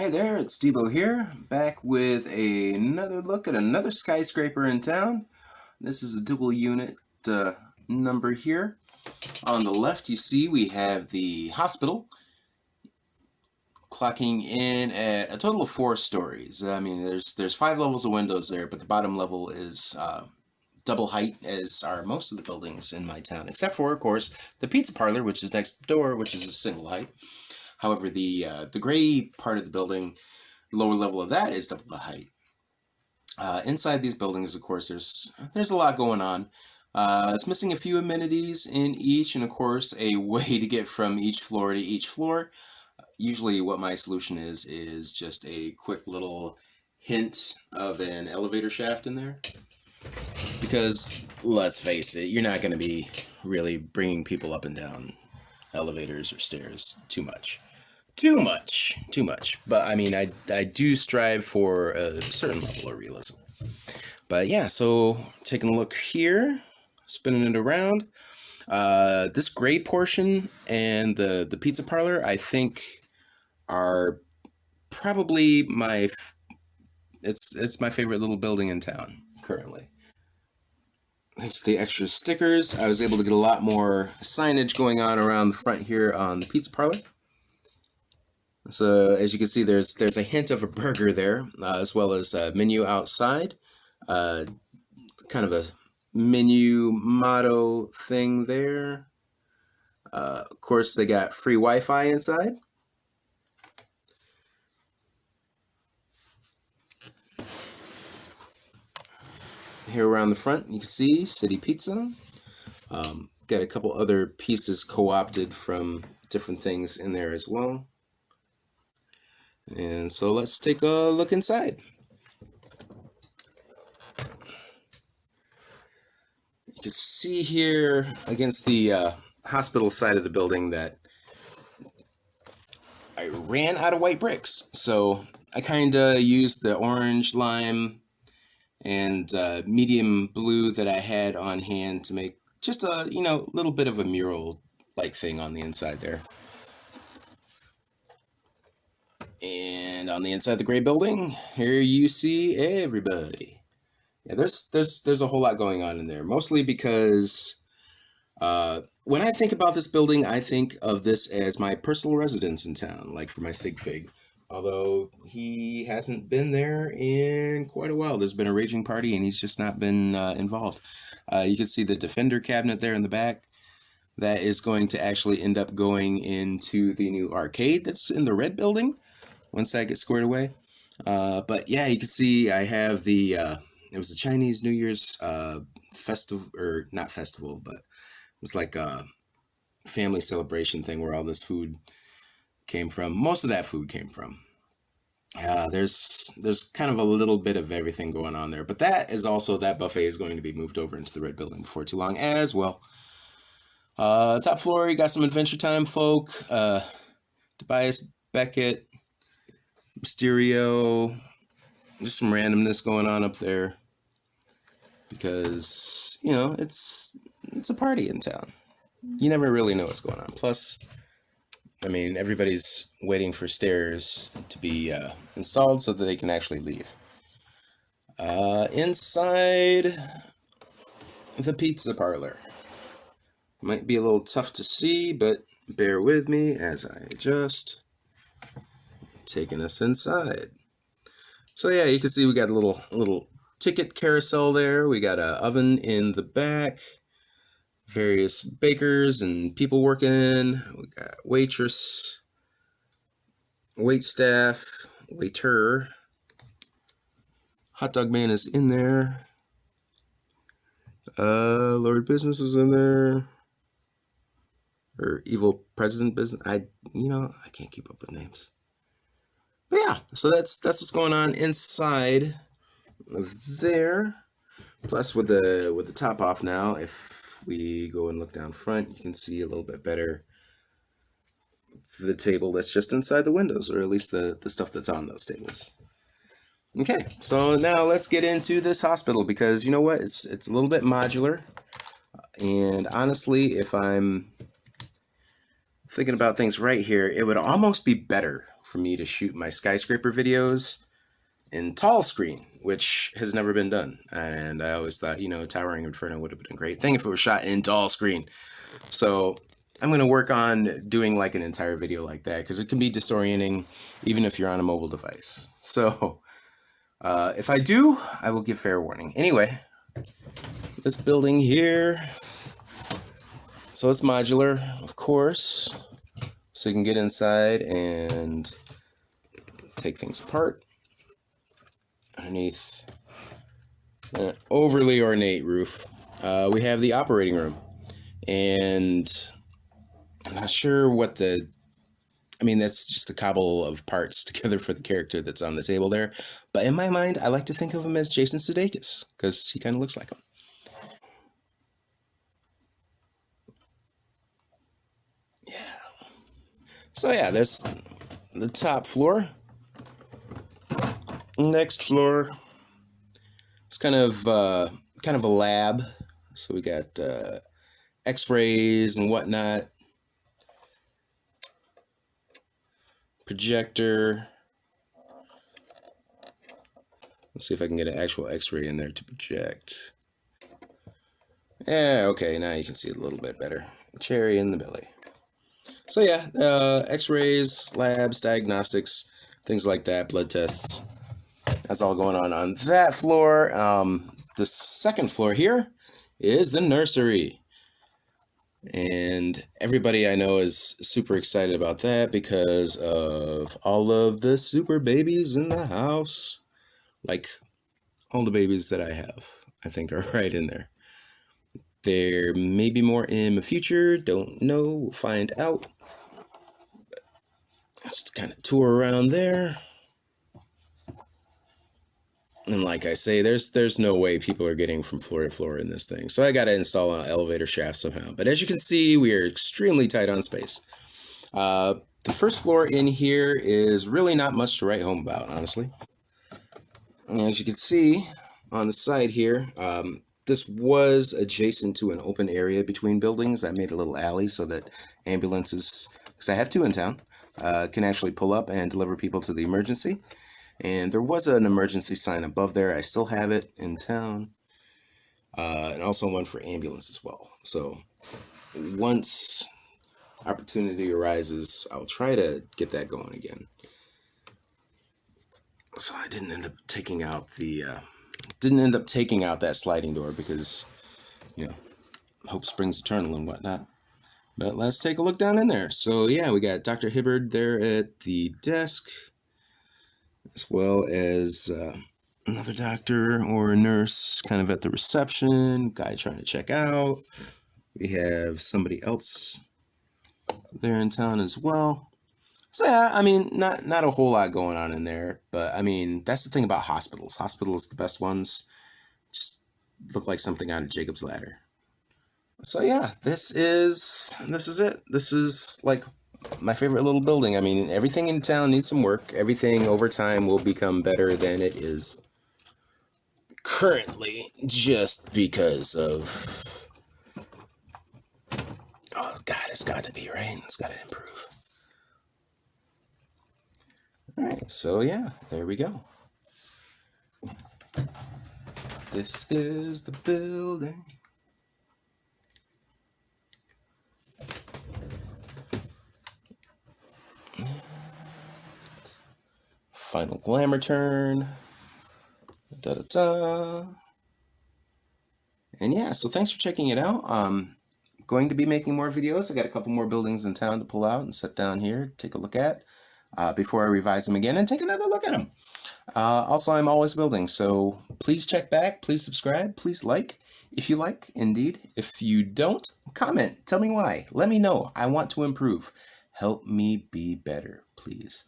Hey there, it's Deebo here, back with another look at another skyscraper in town. This is a dual unit number here. On the left you see we have the hospital, clocking in at a total of 4 stories. I mean, there's 5 levels of windows there, but the bottom level is double height, as are most of the buildings in my town, except for, of course, the pizza parlor, which is next door, which is a single height. However, the gray part of the building, lower level of that, is double the height. Inside these buildings, of course, there's a lot going on. It's missing a few amenities in each, and of course, a way to get from each floor to each floor. Usually what my solution is just a quick little hint of an elevator shaft in there. Because, let's face it, you're not going to be really bringing people up and down elevators or stairs too much. Too much. But I mean, I do strive for a certain level of realism. But yeah, so taking a look here, spinning it around. This gray portion and the pizza parlor, I think, are probably it's my favorite little building in town currently. Thanks to the extra stickers, I was able to get a lot more signage going on around the front here on the pizza parlor. So as you can see, there's a hint of a burger there, as well as a menu outside, kind of a menu motto thing there. Of course, they got free Wi-Fi inside. Here around the front, you can see City Pizza. Got a couple other pieces co-opted from different things in there as well. And so let's take a look inside. You can see here against the hospital side of the building that I ran out of white bricks. So I kind of used the orange, lime, and medium blue that I had on hand to make just a, little bit of a mural-like thing on the inside there. And on the inside of the gray building, here you see everybody. Yeah, there's a whole lot going on in there, mostly because when I think about this building, I think of this as my personal residence in town, like for my sig fig. Although he hasn't been there in quite a while. There's been a raging party and he's just not been involved. You can see the Defender cabinet there in the back. That is going to actually end up going into the new arcade that's in the red building once that gets squared away. But yeah, you can see I have the, it was a Chinese New Year's festival, or not festival, but it's like a family celebration thing where all this food came from. Most of that food came from. There's kind of a little bit of everything going on there, but that buffet is going to be moved over into the red building before too long as well. Top floor, you got some Adventure Time folk, Tobias Beckett, Mysterio, just some randomness going on up there because it's a party in town. You never really know what's going on. Plus, I mean, everybody's waiting for stairs to be installed so that they can actually leave. Inside the pizza parlor. Might be a little tough to see, but bear with me as I adjust. Taking us inside. So yeah, you can see we got a little ticket carousel there. We got an oven in the back. Various bakers and people working. We got waitress, waitstaff, waiter. Hot dog man is in there. Lord Business is in there. Or Evil President Business. I can't keep up with names. But yeah, so that's what's going on inside of there. Plus with the top off now, if we go and look down front, you can see a little bit better the table that's just inside the windows, or at least the stuff that's on those tables. Okay, so now let's get into this hospital, because you know what? It's a little bit modular. And honestly, if I'm thinking about things right here, it would almost be better for me to shoot my skyscraper videos in tall screen, which has never been done. And I always thought, you know, Towering Inferno would have been a great thing if it was shot in tall screen. So I'm going to work on doing like an entire video like that, because it can be disorienting even if you're on a mobile device. So if I do, I will give fair warning. Anyway, this building here, so it's modular, of course, so you can get inside and take things apart. Underneath an overly ornate roof, we have the operating room. And I'm not sure what I mean, that's just a cobble of parts together for the character that's on the table there. But in my mind, I like to think of him as Jason Sudeikis, because he kind of looks like him. Yeah. So yeah, that's the top floor. Next floor, it's kind of a lab. So we got X-rays and whatnot. Projector. Let's see if I can get an actual X-ray in there to project. Yeah, okay, now you can see it a little bit better. Cherry in the belly. So yeah, X-rays, labs, diagnostics, things like that, blood tests. That's all going on that floor. The second floor here is the nursery. And everybody I know is super excited about that because of all of the super babies in the house. Like, all the babies that I have, I think, are right in there. There may be more in the future. Don't know. We'll find out. Just kind of tour around there. And like I say, there's no way people are getting from floor to floor in this thing. So I got to install an elevator shaft somehow. But as you can see, we are extremely tight on space. The first floor in here is really not much to write home about, honestly. And as you can see on the side here, this was adjacent to an open area between buildings. I made a little alley so that ambulances, because I have two in town, can actually pull up and deliver people to the emergency. And there was an emergency sign above there. I still have it in town. And also one for ambulance as well. So once opportunity arises, I'll try to get that going again. So I didn't end up taking out that sliding door because, you know, hope springs eternal and whatnot. But let's take a look down in there. So yeah, we got Dr. Hibbard there at the desk, as well as another doctor or a nurse kind of at the reception, guy trying to check out. We have somebody else there in town as well. So yeah, I mean, not a whole lot going on in there, but I mean, that's the thing about hospitals. Hospitals, the best ones, just look like something out of Jacob's Ladder. So yeah, this is it. This is like my favorite little building. I mean, everything in town needs some work. Everything over time will become better than it is currently, just because of, oh God, it's got to be, right? It's got to improve. All right, so yeah, there we go. This is the building. Final glamour turn. Da-da-da. And yeah, so thanks for checking it out. I'm going to be making more videos. I got a couple more buildings in town to pull out and set down here, take a look at before I revise them again and take another look at them. Also, I'm always building, so please check back, please subscribe, please like if you like, indeed. If you don't, comment, tell me why. Let me know. I want to improve. Help me be better, please.